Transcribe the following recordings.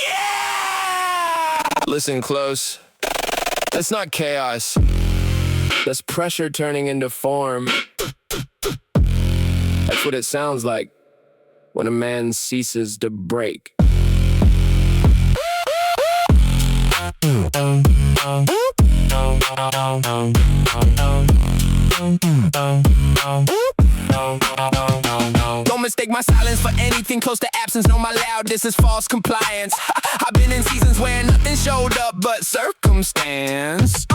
Yeah! Listen close. That's not chaos. That's pressure turning into form. That's what it sounds like when a man ceases to break. Don't mistake my silence for anything close to absence. Know my loudness is false compliance. I've been in seasons where nothing showed up but circumstance.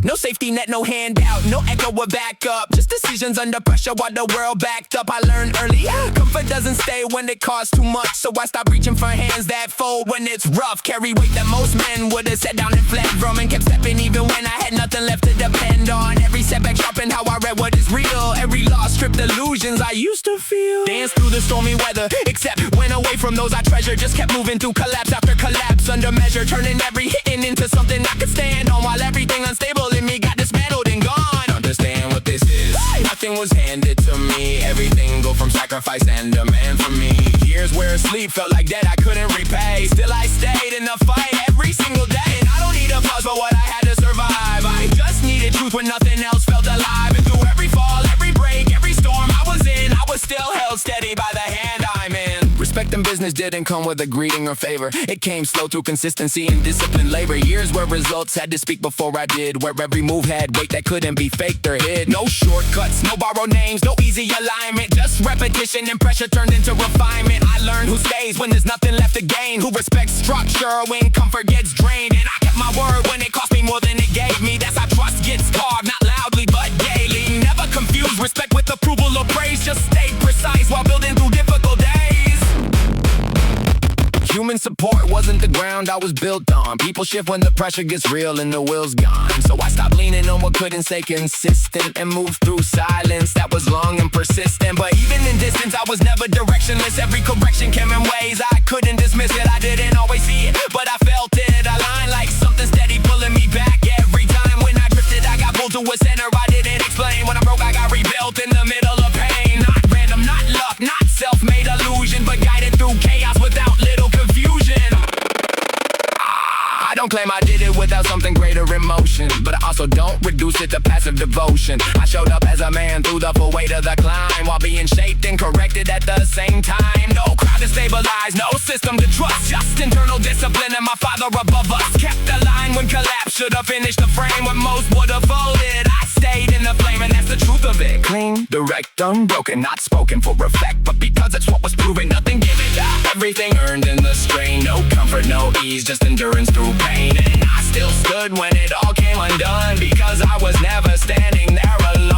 No safety net, no handout, no echo or backup. Just decisions under pressure while the world backed up. I learned early, comfort doesn't stay when it costs too much. So I stopped reaching for hands that fold when it's rough. Carry weight that most men would've sat down and fled from, and kept stepping even when I had nothing left to depend on. Every setback sharpened how I read what is real. Every loss stripped illusions I used to feel. Danced through the stormy weather, except went away from those I treasure. Just kept moving through collapse after collapse, under measure, turning every hitting into something I could stand on, while everything unstable in me got dismantled and gone. Understand what this is. Nothing was handed to me. Everything go from sacrifice and demand for me. Years where sleep felt like debt I couldn't repay. Still I stayed in the fight every single day. And I don't need a pause for what I had to survive. I just needed truth when nothing else felt alive. And through every fall, every break, every storm I was in, I was still held steady by the hand I'm in. Respect and business didn't come with a greeting or favor. It came slow through consistency and disciplined labor. Years where results had to speak before I did, where every move had weight that couldn't be faked or hid. No shortcuts, no borrowed names, no easy alignment. Just repetition and pressure turned into refinement. I learned who stays when there's nothing left to gain, who respects structure when comfort gets drained. And I kept my word when it cost me more than it gave me. That's how trust gets carved, not loudly but gaily. Never confuse respect with approval or praise. Just stay precise while building through difficult days. Human support wasn't the ground I was built on. People shift when the pressure gets real and the will's gone. So I stopped leaning on what couldn't stay consistent, and moved through silence that was long and persistent. But even in distance I was never directionless. Every correction came in ways I couldn't dismiss it. I didn't always see it, but I felt it. Aligned like something steady pulling me back. Every time when I drifted I got pulled to a center I didn't explain. When I broke I got rebuilt in the middle of pain. Not random, not luck, not self-made illusion, but guided through chaos without little confusion. I don't claim I did it without something greater in motion, but I also don't reduce it to passive devotion. I showed up as a man through the full weight of the climb, while being shaped and corrected at the same time. No crowd to stabilize, no system to trust, just internal discipline and my Father above us. Kept the line when collapse should have finished the frame when most would have folded. I stayed in the flame and that's the truth of it. Clean, direct, unbroken, not spoken for effect, but because it's what was proven, nothing given. Everything earned in the strain, no comfort, no ease, just endurance through pain. And I still stood when it all came undone, because I was never standing there alone.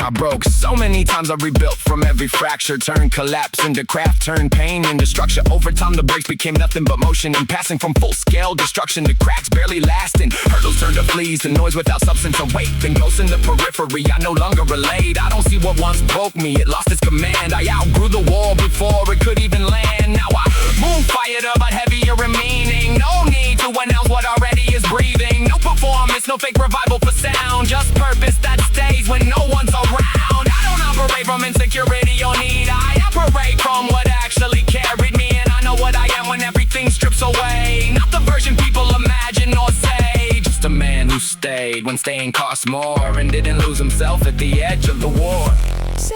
I broke so many times, I rebuilt from every fracture. Turned collapse into craft, turned pain into structure. Over time the breaks became nothing but motion, and passing from full-scale destruction to cracks barely lasting. Hurdles turned to fleas, to noise without substance or weight. Then ghosts in the periphery, I no longer relate. I don't see what once broke me, it lost its command. I outgrew the wall before it could even land. Now I move fired up but heavier in meaning. No need to announce what already is breathing. No performance, no fake revival for sound. Just purpose that stays when no one's around. I don't operate from insecurity or need. I operate from what actually carried me. And I know what I am when everything strips away. Not the version people imagine or say. Just a man who stayed when staying cost more, and didn't lose himself at the edge of the war. Say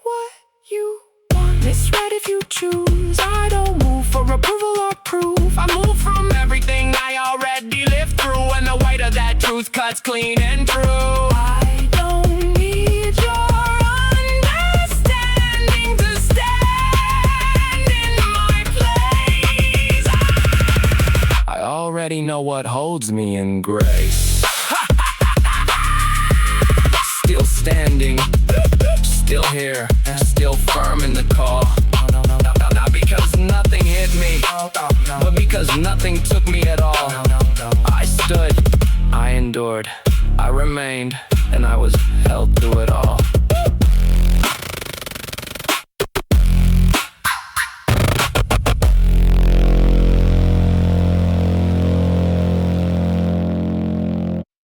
what you want, it's right if you choose. I don't move for approval or proof. I move from everything I already lived through, and the weight of that truth cuts clean and true. I don't need your understanding to stand in my place. I already know what holds me in grace. Still standing, still here, still firm in the call. Not because nothing hit me, but because nothing took me at all. I stood, I endured, I remained, and I was held through it all.